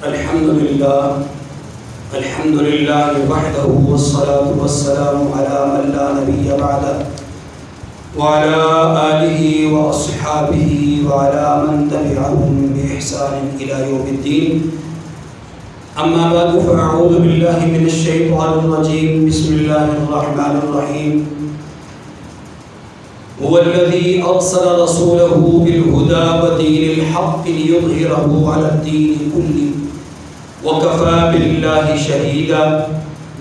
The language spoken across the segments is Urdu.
الحمد لله وحده والصلاة والسلام على من لا نبي بعده وعلى آله وأصحابه وعلى من تبعهم بإحسان إلى يوم الدين. أما بعد فأعوذ بالله من الشيطان الرجيم. بسم الله الرحمن الرحيم. هو الذي أرسل رسوله بالهدى ودين الحق ليظهره على الدين كله وكفى بالله شهيدا.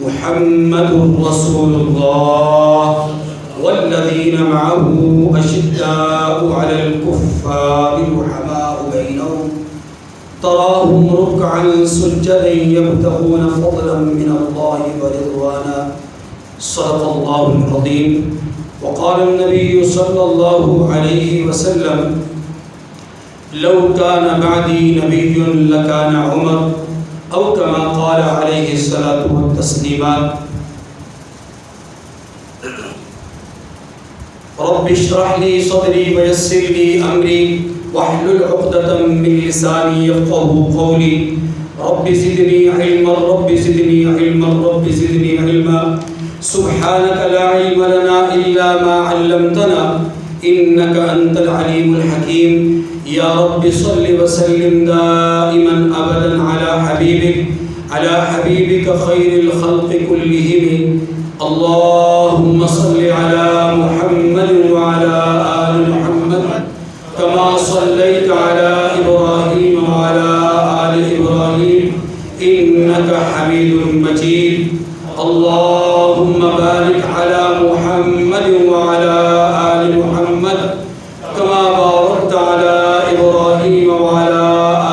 محمد رسول الله والذين معه أشداء على الكفار رحماء بينهم تراهم ركعا سجدا يبتغون فضلا من الله ورضوانا. صدق الله العظيم. وقال النبي صلى الله عليه وسلم لو كان بعدي نبي لكان عمر أو كما قال عليه الصلاة والتسليمات. رب اشرح لي صدري ويسر لي أمري واحلل عقدة من لساني يفقهوا قولي. رب زدني علما رب زدني علما رب زدني علما. سبحانك لا علم لنا إلا ما علمتنا إنك أنت العليم الحكيم. يا رب صل وسلم دائما أبدا على حبيبك خير الخلق كلهم. اللهم صل على محمد وعلى آل محمد كما صليت على إبراهيم وعلى آل إبراهيم إنك حميد مجيد. اللهم بارك على محمد وعلى آل محمد كما باركت على إبراهيم وعلى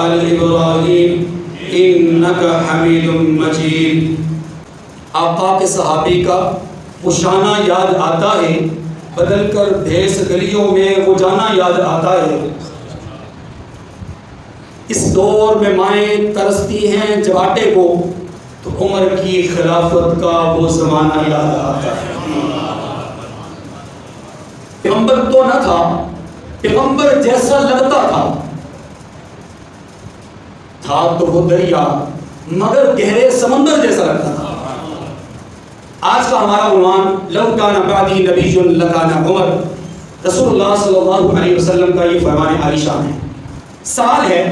آل إبراهيم إنك حميد مجيد. آقا کے صحابی کا وہ شانہ یاد آتا ہے، بدل کر بھیس گلیوں میں وہ جانا یاد آتا ہے. اس دور میں مائیں ترستی ہیں جواٹے کو، تو عمر کی خلافت کا وہ زمانہ یاد آتا ہے. پیغمبر تو نہ تھا، پیغمبر جیسا لگتا تھا تو وہ دریا مگر گہرے سمندر جیسا لگتا تھا. آج کا ہمارا عنوان لو کان بعدی نبی لکان عمر. رسول اللہ صلی اللہ علیہ وسلم کا یہ فرمان عالی شان ہے. سوال ہے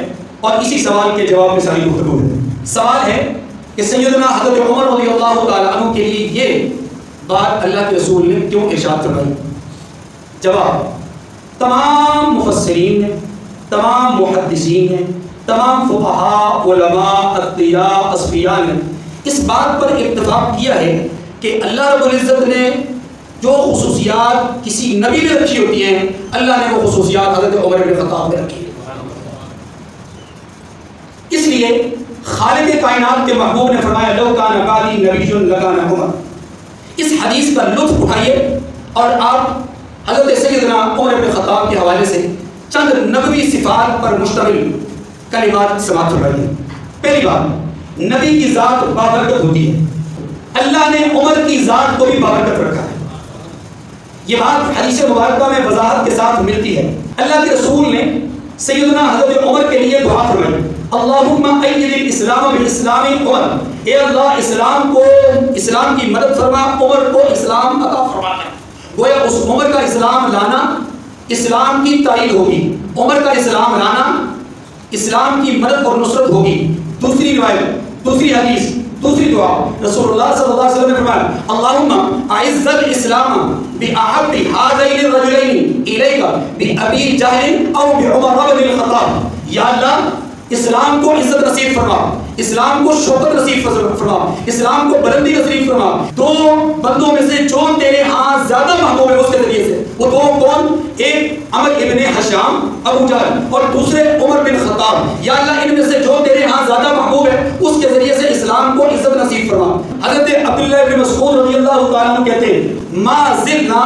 اور اسی سوال کے جواب میں ساری گفتگو ہے. سوال ہے کہ سیدنا حضرت عمر رضی اللہ تعالیٰ عنہ کے لیے یہ بات اللہ کے رسول نے کیوں ارشاد فرمائی؟ جواب: تمام مفسرین نے، تمام محدثین نے، تمام فقہاء، علماء، اتقیاء، اصفیاء نے اس بات پر اتفاق کیا ہے کہ اللہ رب العزت نے جو خصوصیات کسی نبی میں رکھی ہوتی ہیں، اللہ نے وہ خصوصیات حضرت عمر بن خطاب میں رکھی. اس لیے خالق کائنات کے محبوب نے فرمایا لو کان بعدی نبی لکان عمر. اس حدیث کا لطف اٹھائیے اور آپ حضرت سیدنا عمر بن خطاب کے حوالے سے چند نبوی صفات پر مشتمل کلمات سماعت فرمائیے. پہلی بات، نبی کی ذات بابرکت ہوتی ہے. اللہ نے عمر کی ذات کو بھی بابرکت رکھا ہے. یہ بات حدیث مبارکہ میں وضاحت کے ساتھ ملتی ہے. اللہ کے رسول نے سیدنا حضرت عمر کے لیے دعا فرمائی اللہم ایّد الاسلام بالاسلام عمر. اے اللہ اسلام کی مدد فرما، عمر کو اسلام عطا فرما. گویا اس عمر کا اسلام لانا اسلام کی تائید ہوگی، عمر کا اسلام لانا اسلام کی مدد اور نصرت ہوگی. دوسری روایت، دوسری حدیث، دوسری دعا رسول اللہ صلی اللہ علیہ وسلم نے فرمایا اللہم اعز الاسلام باحب هذین الرجلین الیک بابی جہل او بعمر بن الخطاب. یا اللہ اسلام کو عزت نصیب فرما، اسلام کو شوکت نصیب فرما، اسلام کو بلندی نصیب فرما. دو بندوں میں سے جو تیرے ہاں زیادہ محبوب ہے اس کے ذریعے سے، وہ دو کون؟ ایک عمر ابن حشام ابو جہل اور دوسرے عمر بن خطاب. یا اللہ ان میں سے جو تیرے ہاں زیادہ محبوب ہے اس کے ذریعے سے اسلام کو عزت نصیب فرما. حضرت عبداللہ بن مسعود رضی اللہ تعالیٰ عنہ کہتے ہیں ما زلنا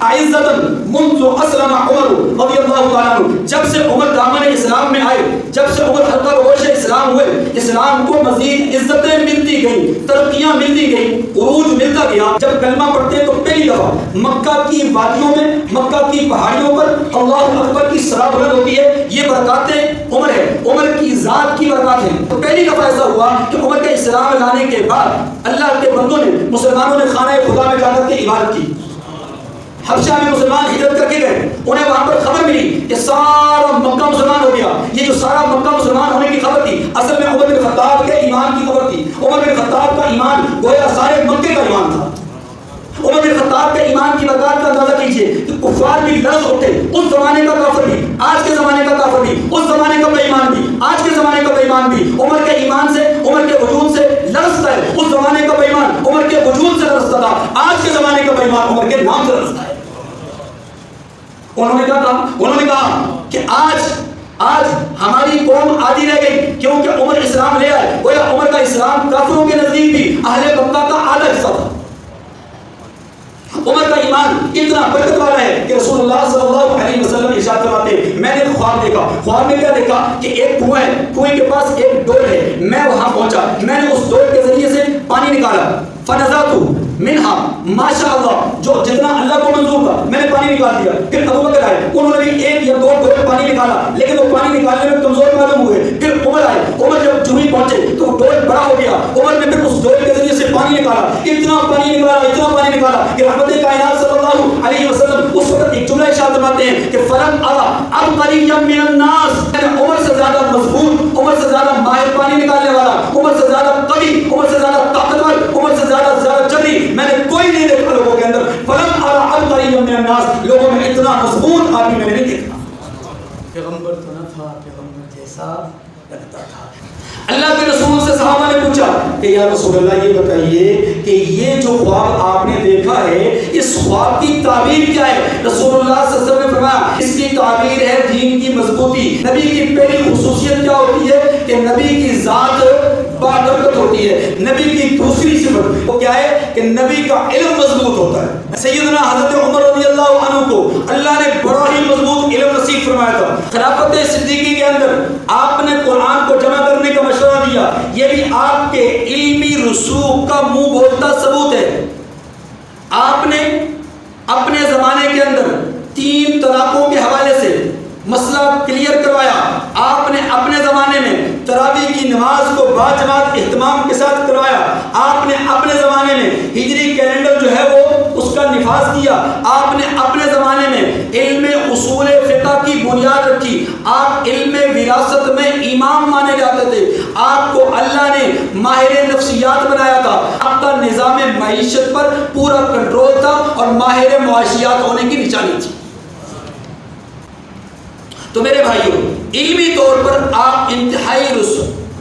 عزتا منذ اسلم عمر رضی اللہ تعالیٰ عنہ. جب سے عمر دامن اسلام میں آئے، جب سے عمر حلقہ روش اسلام ہوئے، اسلام کو مزید عزتیں ملتی گئی، ترقیاں ملتی گئی، عروج ملتا گیا. جب کلمہ پڑھتے تو پہلی دفعہ مکہ کی وادیوں میں، مکہ کی پہاڑیوں پر اللہ اکبر کی صدا بلند ہوتی ہے، یہ برکاتیں عمر ہے، عمر کی ذات کی برکات ہیں۔ تو پہلی دفعہ ایسا ہوا کہ عمر کے اسلام لانے کے بعد اللہ کے بندوں نے، مسلمانوں نے خانہ خدا میں جا کر کے عبادت کی۔ حبشہ میں مسلمان ہجرت کر کے گئے، انہیں وہاں پر خبر ملی کہ سارا مکہ مسلمان ہو گیا۔ یہ جو سارا مکہ مسلمان ہونے کی خبر تھی، اصل میں عمر بن خطاب کے ایمان کی خبر تھی۔ عمر بن خطاب کا ایمان گویا سارے مکے کا ایمان تھا۔ عمر بن خطاب کے ایمان کی برکات کا اندازہ کیجئے کہ کفار بھی لرز ہوتے، اس زمانے کا کافر بھی، آج کے زمانے کا کافر بھی، اس زمانے کا بے ایمان بھی، آج کے زمانے کا بے ایمان بھی عمر کے ایمان سے، عمر کے وجود سے لرزتا ہے۔ اس زمانے کا بے ایمان عمر کے وجود سے لرزتا تھا، آج کے زمانے کا بے ایمان عمر کے نام سے لرزتا ہے۔ انہوں نے کہا کہ آج ہماری قوم آدھی رہ گئی کیونکہ عمر اسلام لے آئے۔ گویا عمر کا اسلام کافروں کے نزدیک بھی اہل مکہ کا آدھا حصہ تھا۔ عمر کا ایمان اتنا برکت والا ہے کہ رسول اللہ صلی اللہ علیہ وسلم ارشاد فرماتے ہیں، میں نے خواب دیکھا۔ خواب میں کیا دیکھا کہ ایک کنواں ہے، کنویں کے پاس ایک ڈول ہے، میں وہاں پہنچا، میں نے اس ڈول کے ذریعے سے پانی نکالا، فنزعت منہا ما شاء اللہ، جو جتنا اللہ کو منظور تھا میں نے پانی نکال دیا۔ پھر ابو بکر آئے، انہوں نے بھی ایک یا دو ڈول پانی نکالا، لیکن وہ پانی نکالنے میں کمزور معلوم ہوئے۔ پھر عمر آئے، عمر جب جوہی پہنچے تو وہ ڈول بڑا ہو گیا، عمر نے پھر اس ڈول کے ذریعے سے پانی نکالا، اتنا پانی نکالا کہ رحمت کائنات صلی اللہ علیہ وسلم اس وقت ایک جملہ ارشاد فرماتے ہیں کہ فلم ارى ابقريا من الناس، عمر سے زیادہ مضبوط، عمر سے زیادہ ماہر پانی نکالنے والا، عمر سے زیادہ قوی، عمر سے زیادہ طاقتور، عمر سے زیادہ جری میں نے کوئی نہیں دیکھا لوگوں کے اندر۔ فلم ارى ابقريا من الناس، لوگوں میں اتنا مضبوط آدمی میں نے نہیں دیکھا۔ پیغمبر تو نہ تھا، پیغمبر جیسا لگتا تھا۔ اللہ کے رسول سے صحابہ نے پوچھا کہ یا رسول اللہ یہ بتائیے کہ یہ جو خواب آپ نے دیکھا ہے اس خواب کی تعبیر کیا ہے؟ رسول اللہ صلی اللہ علیہ وسلم نے فرمایا اس کی تعبیر ہے دین کی مضبوطی۔ نبی کی پہلی خصوصیت کیا ہوتی ہے کہ نبی کی ذات بابرکت ہوتی ہے۔ نبی کی دوسری صفت وہ کیا ہے کہ نبی کا علم مضبوط ہوتا ہے۔ سیدنا حضرت عمر رضی اللہ عنہ کو اللہ نے بڑا ہی مضبوط علم نصیب فرمایا تھا۔ خلافت صدیقی کے اندر آپ نے قرآن کو جمع کرنے کا مشورہ دیا، یہ بھی آپ کے علمی رسوخ کا منہ بولتا ثبوت ہے۔ آپ نے اپنے زمانے کے اندر 3 طلاقوں کے حوالے سے مسئلہ کلیئر کروایا۔ آپ نے اپنے زمانے میں تراویح کی نماز کو باجماعت اہتمام کے ساتھ کروایا۔ آپ نے اپنے زمانے میں ہجری کیلنڈر جو ہے وہ اس کا نفاذ کیا۔ آپ نے اپنے زمانے میں علم اصول فقہ کی بنیاد رکھی۔ آپ علم وراثت میں امام مانے جاتے تھے۔ آپ کو اللہ نے ماہر نفسیات بنایا تھا۔ آپ کا نظام معیشت پر پورا کنٹرول تھا اور ماہر معاشیات ہونے کی نشانی تھی۔ تو میرے بھائیوں علمی طور پر آپ انتہائی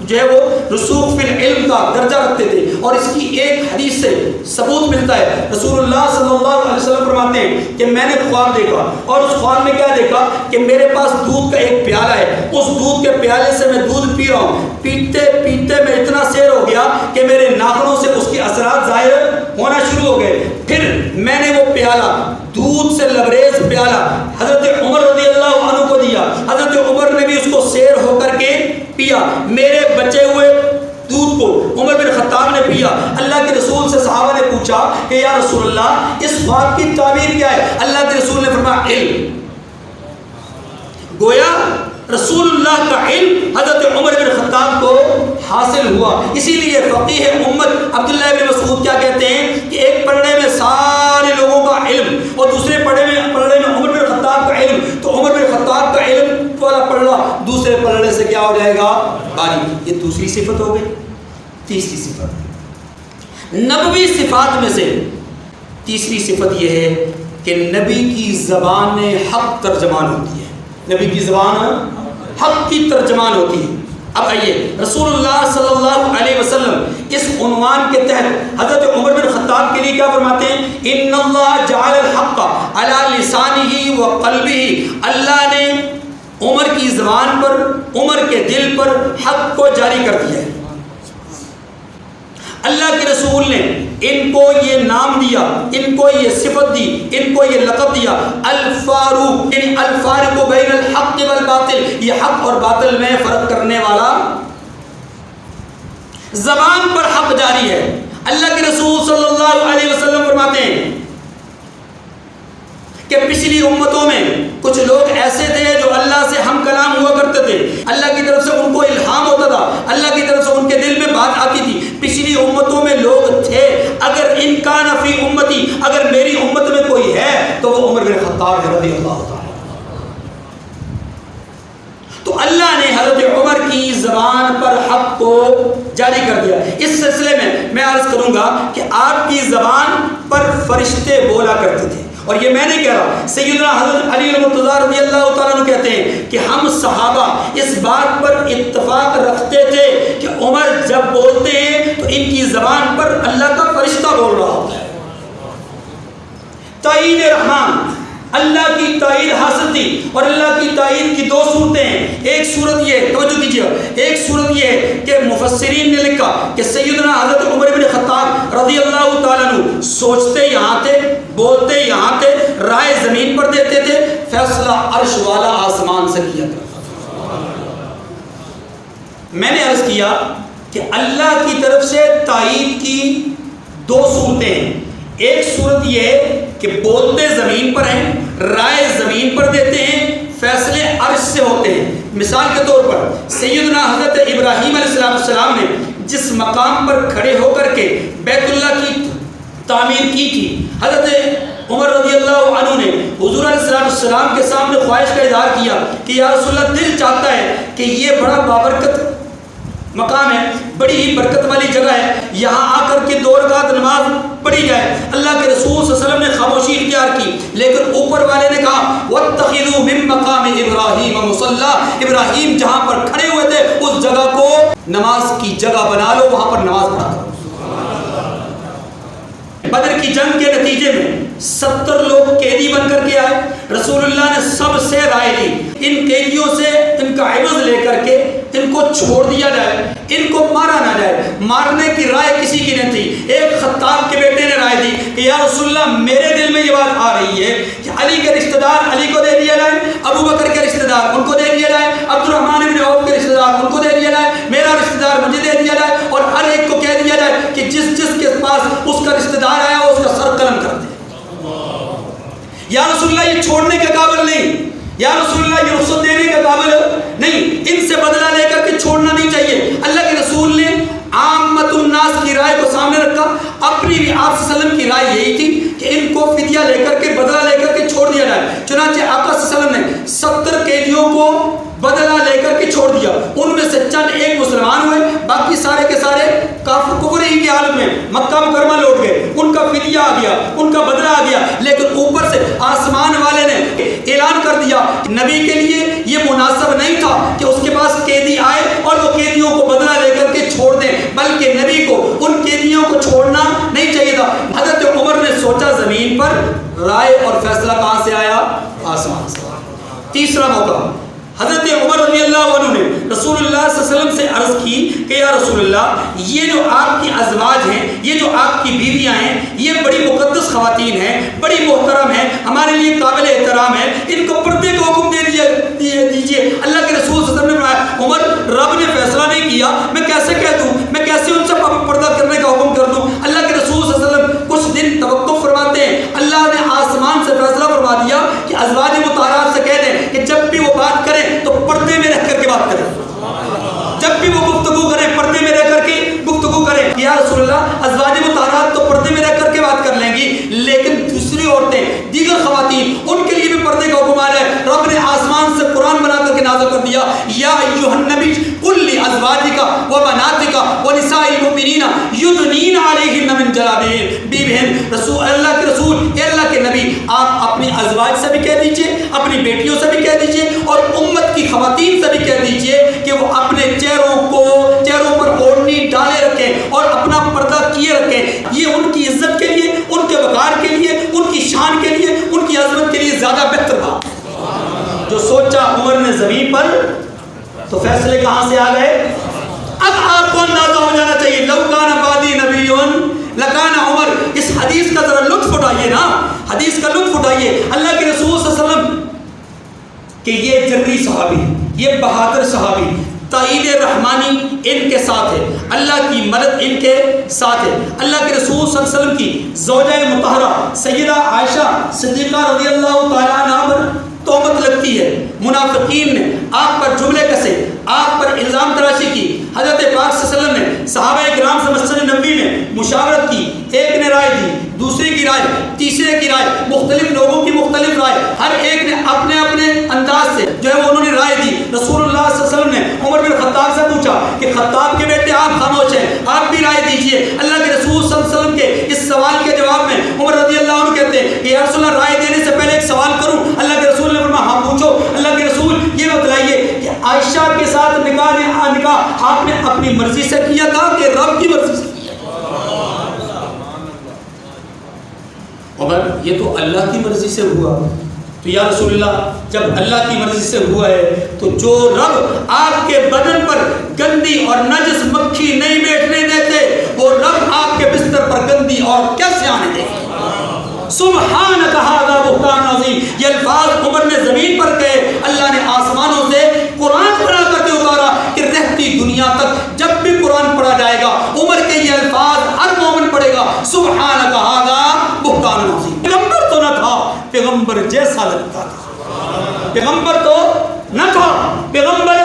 جو ہے وہ رسوخ فی العلم کا درجہ رکھتے تھے، اور اس کی ایک حدیث سے ثبوت ملتا ہے۔ رسول اللہ صلی اللہ علیہ وسلم فرماتے ہیں کہ میں نے خواب دیکھا، اور اس خواب میں کیا دیکھا کہ میرے پاس دودھ کا ایک پیالہ ہے، اس دودھ کے پیالے سے میں دودھ پی رہا ہوں، پیتے پیتے میں اتنا سیر ہو گیا کہ میرے ناخنوں سے اس کے اثرات ظاہر ہونا شروع ہو گئے۔ پھر میں نے وہ پیالہ دودھ سے لبریز پیالہ حضرت عمر رضی اللہ عنہ کو دیا۔ حضرت عمر نے بھی اس کو سیر ہو کر کے پیا۔ میرے بچے ہوئے دودھ کو عمر بن خطاب نے پیا۔ اللہ کے رسول سے صحابہ نے پوچھا کہ یا رسول اللہ اس خواب کی تعبیر کیا ہے؟ اللہ کے رسول نے فرمایا علم۔ گویا رسول اللہ کا علم حضرت عمر بن خطاب کو حاصل ہوا۔ اسی لیے فقیہ امت عبداللہ بن مسعود کیا کہتے ہیں کہ ایک پڑھنے میں سارے لوگوں کا علم اور دوسرے پڑھنے میں عمر بن خطاب کا علم، تو عمر بن خطاب کا علم والا پڑھ رہا، دوسرے پڑھنے سے کیا ہو جائے گا؟ باری۔ یہ دوسری صفت ہو گئی۔ تیسری صفت نبوی صفات میں سے تیسری صفت یہ ہے کہ نبی کی زبان حق ترجمان ہوتی ہے۔ نبی کی زبان حق کی ترجمان ہوتی ہے۔ اب آئیے رسول اللہ صلی اللہ علیہ وسلم اس عنوان کے تحت حضرت عمر بن خطاب کے لیے کیا فرماتے ہیں؟ ان اللہ جعل الحق علی لسانہ و قلبہ، اللہ نے عمر کی زبان پر، عمر کے دل پر حق کو جاری کر دیا ہے۔ اللہ کے رسول نے ان کو یہ نام دیا، ان کو یہ صفت دی، ان کو یہ لقب دیا الفاروق، یعنی الفارق بین الحق والباطل، یہ حق اور باطل میں فرق کرنے والا۔ زبان پر حق جاری ہے۔ اللہ کے رسول صلی اللہ علیہ وسلم فرماتے ہیں کہ پچھلی امتوں میں کچھ لوگ رضی اللہ تعالیٰ. تو اللہ نے حضرت عمر کی زبان پر حق کو جاری کر دیا. اس سلسلے میں عرض کروں گا کہ آپ کی زبان پر فرشتے بولا کرتے تھے. اور یہ میں نہیں کہہ رہا، سیدنا حضرت علی المرتضیٰ رضی اللہ تعالیٰ عنہ کہتے ہیں کہ ہم صحابہ اس بات پر اتفاق رکھتے تھے کہ عمر جب بولتے ہیں تو ان کی زبان پر اللہ کا فرشتہ بول رہا ہوتا ہے. تائید رحمان، اللہ کی تائید حاصل تھی. اور اللہ کی تائید کی دو صورتیں ہیں. ایک صورت یہ، توجہ کیجیے، ایک صورت یہ ہے کہ مفسرین نے لکھا کہ سیدنا حضرت عمر بن خطاب رضی اللہ تعالیٰ عنہ سوچتے یہاں تھے، بولتے یہاں تھے، رائے زمین پر دیتے تھے، فیصلہ عرش والا آسمان سے کیا کرتا. میں نے عرض کیا کہ اللہ کی طرف سے تائید کی دو صورتیں ہیں. ایک صورت یہ ہے کہ بولتے زمین پر ہیں، رائے زمین پر دیتے ہیں، فیصلے عرش سے ہوتے ہیں. مثال کے طور پر سیدنا حضرت ابراہیم علیہ السلام نے جس مقام پر کھڑے ہو کر کے بیت اللہ کی تعمیر کی تھی، حضرت عمر رضی اللہ عنہ نے حضور علیہ السلام کے سامنے خواہش کا اظہار کیا کہ یا رسول اللہ، دل چاہتا ہے کہ یہ بڑا بابرکت مقام ہے، بڑی ہی برکت والی جگہ ہے، یہاں آ کر کے 2 رکعت نماز پڑھی جائے. اللہ کے رسول صلی اللہ علیہ وسلم نے خاموشی اختیار کی، لیکن اوپر والے نے کہا وَاتَّخِذُوا مِن مَّقَامِ إِبْرَاهِيمَ مُصَلَّى، ابراہیم جہاں پر کھڑے ہوئے تھے اس جگہ کو نماز کی جگہ بنا لو، وہاں پر نماز پڑھا کرو. بدر کی جنگ کے نتیجے میں 70 لوگ قیدی بن کر کے آئے. رسول اللہ نے سب سے رائے لی ان قیدیوں سے ان کا عوض لے کر کے ان کو چھوڑ دیا جائے، ان کو مارا نہ جائے. مارنے کی رائے کسی کی نہیں تھی. ایک خطاب کے بیٹے نے رائے دی کہ یا رسول اللہ، میرے دل میں یہ بات آ رہی ہے کہ علی کے رشتہ دار علی کو دے دیا جائے، ابو بکر کے رشتہ دار ان کو دے دیا جائے، عبد الرحمن بن عوف کے رشتہ دار ان کو دے دیا جائے، میرا رشتہ دار مجھے دے دیا جائے، اور ہر ایک کو کہہ دیا جائے کہ جس جس کے پاس اس کا رشتہ دار آیا اس کا سر قلم کر دے. یا رسول اللہ، یہ چھوڑنے کے قابل نہیں، یا رسول اللہ یہ رخصت دینے کے قابل نہیں، ان سے بدلہ لے کر کے چھوڑنا نہیں چاہیے. اللہ کے رسول نے عامت الناس کی رائے کو سامنے رکھا. اپنی بھی آپ صلی اللہ علیہ وسلم کی رائے یہی تھی کہ ان کو فدیہ لے کر کے بدلہ لے کر کے چھوڑ دیا جائے. چنانچہ آقا صلی اللہ علیہ وسلم نے 70 قیدیوں کو بدلہ لے کر کے چھوڑ دیا. ان میں سے چند ایک مسلمان ہوئے، باقی سارے کے سارے کافر کفر ہی کی حالت میں مکہ مکرمہ لوٹ گئے. ان کا فدیہ آ گیا، ان کا بدلہ آ گیا. لیکن اوپر سے آسمان والے نے اعلان کر دیا کہ نبی کے لیے یہ مناسب نہیں تھا کہ اس کے پاس قیدی آئے اور وہ قیدیوں کو بدلہ لے کر کے چھوڑ دیں، بلکہ نبی کو ان قیدیوں کو چھوڑنا نہیں چاہیے تھا. حضرت عمر نے سوچا زمین پر، رائے اور فیصلہ کہاں سے آیا؟ آسمان سے. تیسرا موقع، حضرت عمر رضی اللہ عنہ نے رسول اللہ صلی اللہ علیہ وسلم سے عرض کی کہ یا رسول اللہ، یہ جو آپ کی ازواج ہیں، یہ جو آپ کی بیویاں ہیں، یہ بڑی مقدس خواتین ہیں، بڑی محترم ہیں، ہمارے لیے قابل احترام ہیں، ان کو پردے کا حکم دے دیجیے. اللہ کے رسول صلی اللہ علیہ وسلم نے فرمایا عمر، رب نے فیصلہ نہیں کیا، میں کیسے کہہ دوں، میں کیسے ان سے پردہ کرنے کا حکم کر دوں. اللہ کے رسول صلی اللہ علیہ وسلم کچھ دن توقف فرماتے ہیں. اللہ نے آسمان سے فیصلہ فرما دیا کہ ازواج مطہرات سے کہہ دیں کہ جب بھی وہ بات کریں تو پردے میں رہ کر کے بات کریں، جب بھی وہ گفتگو کریں پردے میں رہ کر کے گفتگو کریں. یا رسول اللہ، ازواج مطہرات تو پردے میں رہ کر کے بات کر لیں گی، لیکن دوسری عورتیں، دیگر خواتین، ان کے لیے بھی پردے کا حکم آ رہا ہے. رب نے آسمان سے قرآن بنا کر کے نازل کر دیا، یا ایھا النبی قل لازواجک وبناتک ونساء المؤمنین یدنین علیہن من جلابیبہن. بہن رسول، اللہ کے رسول، اے اللہ کے نبی، آپ اپنی ازواج سے بھی کہہ دیجئے، اپنی بیٹیوں سے بھی کہہ دیجئے، اور امت کی خواتین سے بھی کہہ دیجئے کہ وہ اپنے چہروں پر اوڑھنی ڈالے رکھیں اور اپنا پردہ کیے رکھیں. یہ ان کی عزت کے لیے، ان کے وقار کے لیے، ان کی شان کے لیے، ان کی عظمت کے لیے زیادہ بہتر بات. جو سوچا عمر نے زمین پر، تو فیصلے کہاں سے آ گئے؟ اب آپ کو اندازہ ہو جانا چاہیے، لو کان بعدی نبی لکان عمر. اس حدیث کا ذرا لطف اٹھائیے نا، حدیث کا لطف اٹھائیے. اللہ کے رسول صلی اللہ علیہ وسلم کہ یہ جنگی صحابی، یہ بہادر صحابی، تائید رحمانی ان کے ساتھ ہے، اللہ کی مدد ان کے ساتھ ہے. اللہ کے رسول صلی اللہ علیہ وسلم کی زوجہ مطہرہ سیدہ عائشہ صدیقہ رضی اللہ تعالیٰ عنہا پر تہمت لگتی ہے. منافقین نے آپ پر جملے کسے، آپ پر الزام تراشی کی. حضرت پاک صلی اللہ علیہ وسلم نے صحابہ کرام سے مسجد نبوی میں مشاورت کی. ایک نے رائے دی، دوسرے کی رائے، تیسرے کی رائے، مختلف لوگوں کی مختلف رائے، ہر ایک نے اپنے اپنے انداز سے جو ہے انہوں نے رائے دی۔ رسول اللہ صلی اللہ علیہ وسلم نے عمر بن خطاب سے پوچھا کہ خطاب کے بیٹے آپ خاموش ہیں، آپ بھی رائے دیجئے۔ اللہ کے رسول صلی اللہ علیہ وسلم کے اس سوال کے جواب میں عمر رضی اللہ عنہ کہتے ہیں کہ یا رسول اللہ رائے دینے سے پہلے ایک سوال کروں؟ اللہ کے رسول نے فرمایا ہاں پوچھو۔ اللہ کے رسول یہ بتلائیے کہ عائشہ کے ساتھ نکاح آپ نے اپنی مرضی سے کیا تھا کہ رب کی مرضی سے؟ عمر یہ تو اللہ کی مرضی سے ہوا۔ تو یا رسول اللہ جب اللہ کی مرضی سے ہوا ہے تو جو رب آپ کے بدن پر گندی اور نجس مکھی نہیں بیٹھنے دیتے وہ رب آپ کے بستر پر گندی اور کیسے آنے دے؟ سبحانک ھذا بہتان عظیم۔ یہ الفاظ عمر نے زمین پر کہے، اللہ نے آسمانوں سے قرآن بنا کر کے اتارا کہ رہتی دنیا تک جب بھی قرآن پڑھا جائے گا عمر کے یہ الفاظ ہر مومن پڑھے گا، سبحانک ھذا بہتان عظیم۔ پیغمبر تو نہ تھا، پیغمبر جیسا لگتا تھا۔ پیغمبر تو نہ تھا، پیغمبر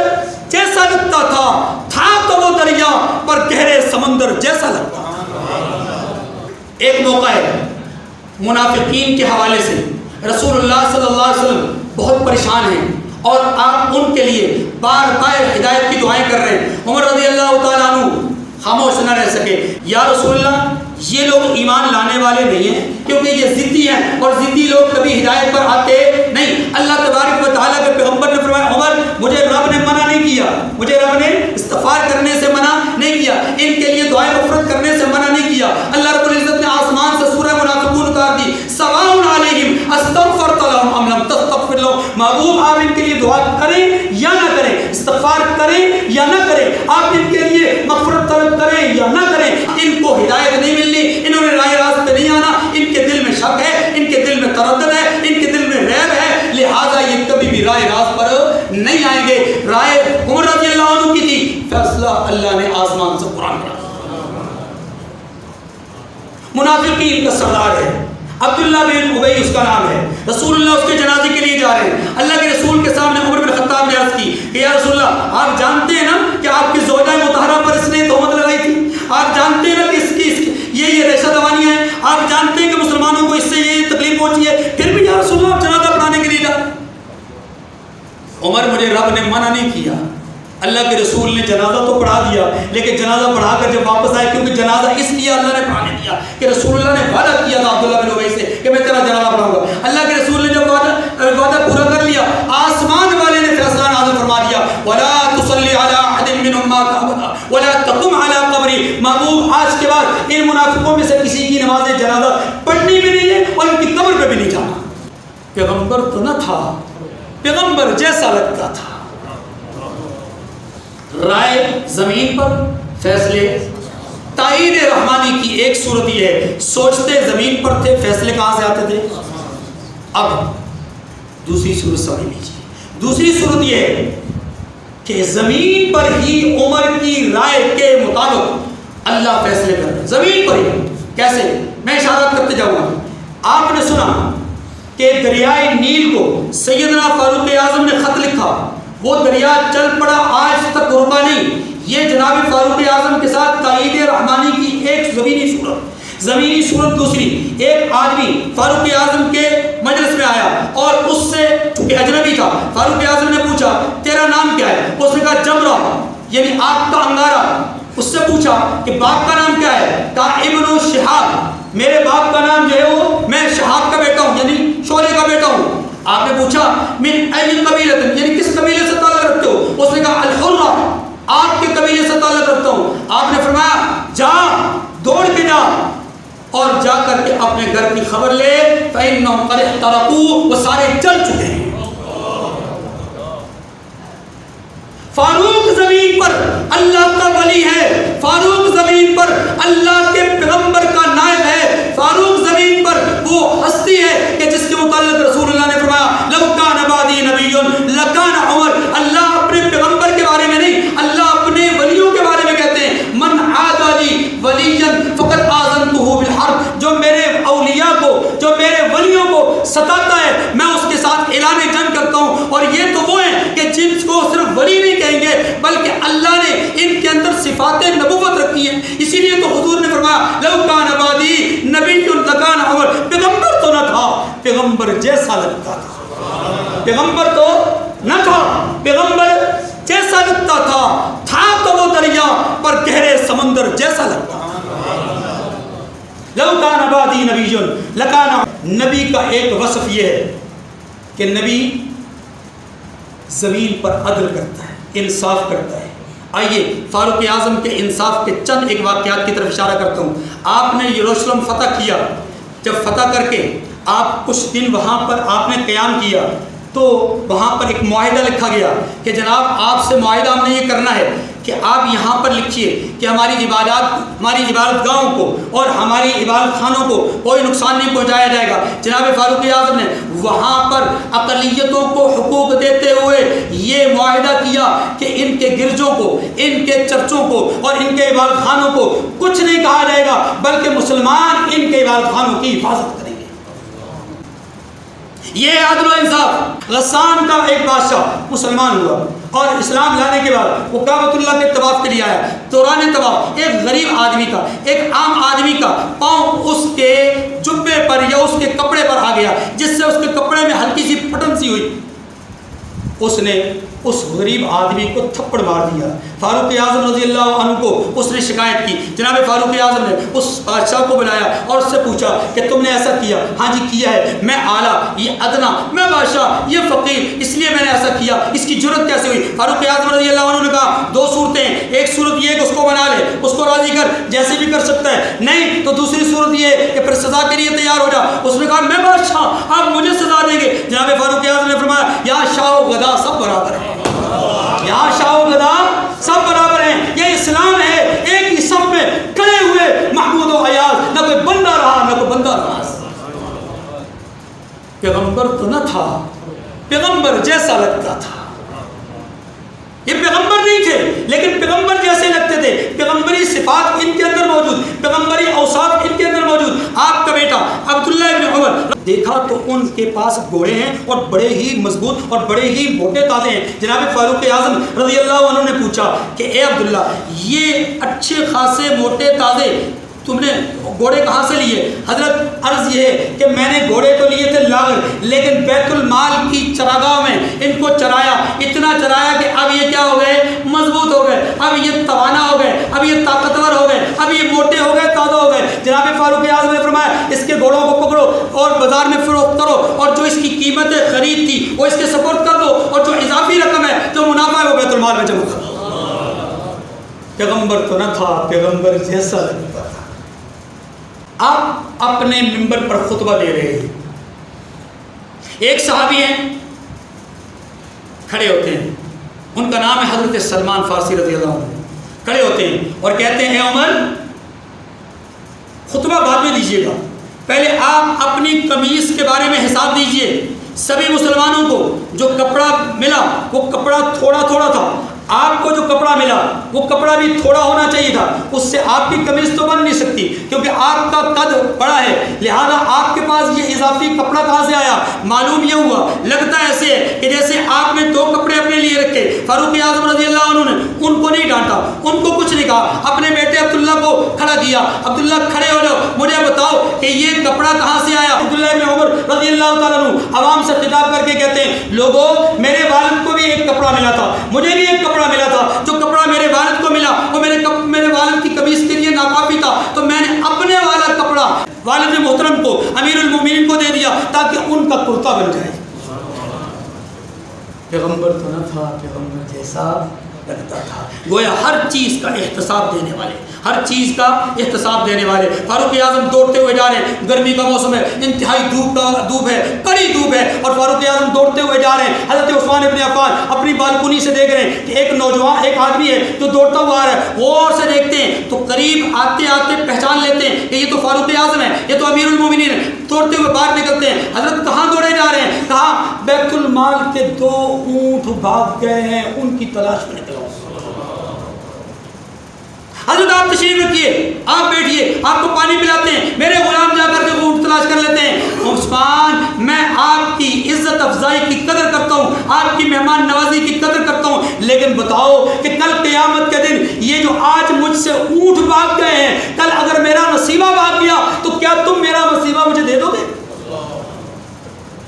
جیسا لگتا تھا تو وہ دریا پر گہرے سمندر جیسا لگتا تھا۔ ایک موقع ہے منافقین کے حوالے سے رسول اللہ صلی اللہ علیہ وسلم بہت پریشان ہیں اور آپ ان کے لیے بار بار ہدایت کی دعائیں کر رہے ہیں۔ عمر رضی اللہ تعالیٰ عنہ خاموش نہ رہ سکے۔ یا رسول اللہ یہ لوگ ایمان لانے والے نہیں ہیں کیونکہ یہ ضدی ہیں اور ضدی لوگ کبھی ہدایت پر آتے نہیں۔ اللہ تبارک و تعالیٰ کے پیغمبر نے فرمایا عمر مجھے رب نے منع نہیں کیا، مجھے رب نے استغفار کرنے سے منع نہیں کیا، ان کے لیے دعائیں مغفرت کرنے سے منع نہیں کیا۔ اللہ رب العزت نے آسمان سے سورہ منافقون اتار دی، سواء علیہم استغفرت لہم ام لم تستغفر لہم۔ محبوب آپ ان کے لیے دعا کریں یا نہ کریں، استغفار کریں یا نہ کریں، آپ ان کے لیے مغفرت طلب کریں یا نہ کریں، ان کو ہدایت نہیں ملنی، انہوں نے راہ راست پہ نہیں آنا، ان کے دل میں شک ہے، ان کے دل میں تردد ہے، ان کے دل میں ریب ہے، لہٰذا یہ کبھی بھی راہ راست پر نہیں آئیں گے۔ رائے عمر رضی اللہ عنہ کی تھی، فیصلہ اللہ نے آسمان سے قرآن کرا۔ منافقین کا سردار ہے عبداللہ بن ابی، اس کا نام ہے۔ رسول اللہ اس کے جنازے کے لیے جا رہے ہیں۔ اللہ کے رسول کے سامنے عمر بن خطاب نے عرض کی کہ یا رسول اللہ آپ جانتے ہیں نا کہ آپ کی زوجہ مطہرہ پر اس نے تہمت لگائی تھی، آپ جانتے ہیں نا کہ اس کی یہ ریشہ دوانیاں ہیں، آپ جانتے ہیں کہ مسلمانوں کو اس سے یہ تکلیف پہنچی ہے، پھر بھی یا رسول اللہ آپ جنازہ پڑھانے کے لیے جا رہے ہیں۔ عمر مجھے رب نے منع نہیں کیا، اللہ کے رسول نے جنازہ تو پڑھا دیا لیکن جنازہ پڑھا کر جب واپس آئے، کیونکہ جنازہ اس لیے اللہ نے پڑھانے دیا کہ رسول اللہ نے وعدہ کیا تھا عبداللہ بن ابی سے کہ میں تیرا جنازہ پڑھاؤں گا۔ اللہ کے رسول نے جب وعدہ پورا کر لیا، آسمان والے نے فیصلہ نازل فرما دیا، ولا تصلی علی احد منهم مات ابدا ولا تقم علی قبری۔ محبوب آج کے بعد ان منافقوں میں سے کسی کی نماز جنازہ پڑھنی بھی نہیں ہے اور ان کی قبر پہ بھی نہیں جانا۔ پیغمبر تو نہ تھا، پیغمبر جیسا لگتا تھا۔ رائے زمین پر، فیصلے تائید رحمانی کی ایک صورت یہ ہے، سوچتے زمین پر تھے، فیصلے کہاں سے آتے تھے؟ اب دوسری صورت سمجھ لیجیے۔ دوسری صورت یہ ہے کہ زمین پر ہی عمر کی رائے کے مطابق اللہ فیصلے کر رہے، زمین پر ہی۔ کیسے؟ میں اشارات کرتے جاؤں گا۔ آپ نے سنا کہ دریائے نیل کو سیدنا فاروق اعظم نے خط لکھا، وہ دریا چل پڑا، آج تک رکا نہیں۔ یہ جناب فاروق اعظم کے ساتھ تائید رحمانی کی ایک زمینی صورت دوسری، ایک آدمی فاروق اعظم کے مجلس میں آیا اور اس سے چونکہ اجنبی تھا، فاروق اعظم نے پوچھا تیرا نام کیا ہے؟ اس نے کہا جمرہ، یعنی آگ کا انگارہ۔ اس سے پوچھا کہ باپ کا نام کیا ہے؟ کہا ابن شہاب، میرے باپ کا نام جو ہے وہ میں شہاب کا بیٹا ہوں، یعنی شعلے کا بیٹا ہوں۔ آپ نے پوچھا من ای قبیلۃ، یعنی کس قبیلے سے تعلق رکھتے ہو؟ اس نے کہا الحرہ، آپ کے قبیلے سے تعلق رکھتا ہوں۔ آپ نے فرمایا جا، دوڑ کے جا اور جا کر کے اپنے گھر کی خبر لے، فإنهم قد احترقوا، وہ سارے جل چکے ہیں۔ فاروق زمین پر اللہ کا ولی ہے، فاروق زمین پر اللہ کے پیغمبر کا نائب ہے، فاروق زمین پر وہ ہستی ہے کہ جس کے متعلق رسول اللہ نے فرمایا لو کان بعدی نبی لکان عمر۔ اللہ اپنے پیغمبر کے بارے میں نہیں، اللہ اپنے ولیوں کے بارے میں کہتے ہیں من عاد لی ولیا فقد آذنتہ بالحرب، جو میرے اولیاء کو، جو میرے ولیوں کو ستاتا ہے میں اس کے ساتھ اعلان جنگ کرتا ہوں۔ اور یہ تو وہ ہیں کہ جن کو صرف ولی نہیں کہیں گے بلکہ اللہ نے ان کے اندر صفات نبوت رکھی ہیں۔ اسی لیے تو حضور نے فرمایا پیغمبر جیسا لگتا تھا. پیغمبر تو نہ تھا، پیغمبر جیسا لگتا تھا تو وہ دریا پر گہرے سمندر جیسا لگتا تھا. لو کان بعدی نبی لکان. نبی کا ایک وصف یہ ہے کہ نبی زمین پر عدل کرتا ہے، انصاف کرتا ہے. آئیے فاروق اعظم کے انصاف کے چند ایک واقعات کی طرف اشارہ کرتا ہوں. آپ نے یروشلم فتح کیا، جب فتح کر کے آپ کچھ دن وہاں پر آپ نے قیام کیا تو وہاں پر ایک معاہدہ لکھا گیا کہ جناب آپ سے معاہدہ ہم نے یہ کرنا ہے کہ آپ یہاں پر لکھیے کہ ہماری عبادت گاہوں کو اور ہماری عبادت خانوں کو کوئی نقصان نہیں پہنچایا جائے گا. جناب فاروق اعظم نے وہاں پر اقلیتوں کو حقوق دیتے ہوئے یہ معاہدہ کیا کہ ان کے گرجوں کو، ان کے چرچوں کو اور ان کے عبادت خانوں کو کچھ نہیں کہا جائے گا، بلکہ مسلمان ان کے عبادت خانوں کی حفاظت کریں گے. یہ عدل و انصاف. غسان کا ایک بادشاہ مسلمان ہوا اور اسلام لانے کے بعد وہ کعبۃ اللہ کے طواف کے لیے آیا. دوران طواف ایک غریب آدمی کا، ایک عام آدمی کا پاؤں اس کے جبے پر یا اس کے کپڑے پر آ گیا، جس سے اس کے کپڑے میں ہلکی سی پھٹن سی ہوئی. اس نے اس غریب آدمی کو تھپڑ مار دیا. فاروق اعظم رضی اللہ عنہ کو اس نے شکایت کی. جناب فاروق اعظم نے اس بادشاہ کو بلایا اور اس سے پوچھا کہ تم نے ایسا کیا؟ ہاں جی کیا ہے، میں اعلیٰ، یہ ادنا، میں بادشاہ، یہ فقیر، اس لیے میں نے ایسا کیا. اس کی جرت کیسے ہوئی؟ فاروق اعظم رضی اللہ عنہ نے کہا دو صورتیں، ایک صورت یہ کہ اس کو بنا لے، اس کو راضی کر، جیسے بھی کر سکتا ہے، نہیں تو دوسری صورت یہ کہ پھر سزا کے لیے تیار ہو جا. اس نے کہا میں بادشاہ، آپ مجھے سزا دیں گے. جناب فاروق اعظم نے فرمایا یا شاہ و گدا سب برابر ہیں، یہاں شاہ و گدا سب برابر ہیں. یہ اسلام ہے، ایک ہی صف میں کھڑے ہوئے محمود و ایاز، نہ کوئی بندہ رہا نہ کوئی بندہ رہا. پیغمبر تو نہ تھا، پیغمبر جیسا لگتا تھا. یہ پیغمبر نہیں تھے لیکن پیغمبر جیسے لگتے تھے. پیغمبری صفات ان کے اندر موجود، پیغمبری اوصاف ان کے اندر موجود. آپ کا بیٹا عبداللہ ابن عمر دیکھا تو ان کے پاس گھوڑے ہیں اور بڑے ہی مضبوط اور بڑے ہی موٹے تازے ہیں. جناب فاروق اعظم رضی اللہ عنہ نے پوچھا کہ اے عبداللہ، یہ اچھے خاصے موٹے تازے تم نے گھوڑے کہاں سے لیے؟ حضرت عرض یہ ہے کہ میں نے گھوڑے تو لیے تھے لاغر، لیکن بیت المال کی چراگاہ میں ان کو چرایا، اتنا چرایا کہ اب یہ کیا ہو گئے؟ مضبوط ہو گئے، اب یہ توانا ہو گئے، اب یہ طاقتور ہو گئے، اب یہ موٹے ہو گئے، تازہ ہو گئے. جناب فاروق اعظم نے فرمایا اس کے گھوڑوں کو پکڑو اور بازار میں فروخت کرو، اور جو اس کی قیمت خرید تھی وہ اس کے سپرد کر دو، اور جو اضافی رقم ہے، جو منافع ہے، وہ بیت المال میں جمع کر دو. پیغمبر تو نہ تھا، پیغمبر جیسا لگتا تھا. آپ اپنے منبر پر خطبہ دے رہے ہیں، ایک صحابی ہیں کھڑے ہوتے ہیں، ان کا نام ہے حضرت سلمان فارسی رضی اللہ عنہ. کھڑے ہوتے ہیں اور کہتے ہیں عمر خطبہ بعد میں دیجیے گا، پہلے آپ اپنی قمیص کے بارے میں حساب دیجئے. سبھی مسلمانوں کو جو کپڑا ملا وہ کپڑا تھوڑا تھوڑا تھا، آپ کو جو کپڑا ملا وہ کپڑا بھی تھوڑا ہونا چاہیے تھا. اس سے آپ کی قمیص تو بن نہیں سکتی کیونکہ آپ کا قد بڑا ہے، لہذا آپ کے پاس یہ اضافی کپڑا کہاں سے آیا؟ معلوم یہ ہوا، لگتا ایسے ہے کہ جیسے آپ نے دو کپڑے اپنے لیے رکھے. فاروق اعظم رضی اللہ عنہ نے ان کو نہیں ڈانٹا، ان کو کچھ نہیں کہا، اپنے بیٹے عبداللہ کو کھڑا کیا. عبداللہ کھڑے ہو جاؤ، مجھے بتاؤ کہ یہ کپڑا کہاں سے آیا؟ عبداللہ بن عمر رضی اللہ تعالیٰ عنہ عوام سے خطاب کر کے کہتے ہیں لوگوں، میرے والد کو بھی ایک کپڑا ملا تھا، مجھے بھی ایک کپڑا ملا تھا. جو کپڑا میرے والد کو ملا وہ میرے والد کی قمیص کے لیے ناکافی تھا، تو میں نے اپنے والا کپڑا والد محترم کو، امیر المومنین کو دے دیا تاکہ ان کا کرتا بن جائے. پیغمبر تو نہ تھا، پیغمبر جیسا لگتا تھا. گویا ہر چیز کا احتساب دینے والے، ہر چیز کا احتساب دینے والے. فاروق اعظم دوڑتے ہوئے جا رہے ہیں، گرمی کا موسم ہے، انتہائی دھوپ ہے، کڑی دھوپ ہے، اور فاروق اعظم دوڑتے ہوئے جا رہے ہیں. حضرت عثمان ابن عفان اپنی بالکنی سے دیکھ رہے ہیں کہ ایک نوجوان، ایک آدمی ہے جو دوڑتا ہوا آ رہا ہے. غور سے دیکھتے ہیں تو قریب آتے آتے پہچان لیتے ہیں کہ یہ تو فاروق اعظم ہے، یہ تو امیر المومنین ہے. دوڑتے ہوئے باہر نکلتے ہیں. حضرت کہاں دوڑے جا رہے ہیں؟ کہا بیت المال کے 2 اونٹ بھاگ گئے ہیں، ان کی تلاش میں نکلا. حضرت آپ تشریف رکھیے، آپ بیٹھیے، آپ کو پانی پلاتے ہیں، میرے غلام جا کر کے اونٹ تلاش کر لیتے ہیں. عثمان، میں آپ کی عزت افزائی کی قدر کرتا ہوں، آپ کی مہمان نوازی کی قدر کرتا ہوں، لیکن بتاؤ کہ کل قیامت کے دن یہ جو آج مجھ سے اونٹ بھاگ گئے ہیں، کل اگر میرا نصیبہ بھاگ گیا تو کیا تم میرا نصیبہ مجھے دے دو گے؟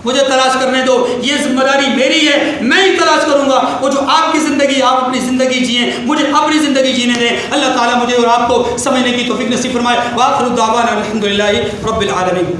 مجھے تلاش کرنے دو، یہ ذمہ داری میری ہے، میں ہی تلاش کروں گا۔ وہ جو آپ کی زندگی، آپ اپنی زندگی جئیں، مجھے اپنی زندگی جینے دیں۔ اللہ تعالیٰ مجھے اور آپ کو سمجھنے کی توفیق نصیب فرمائے۔ وآخر دعوانا الحمدللہ رب العالمین۔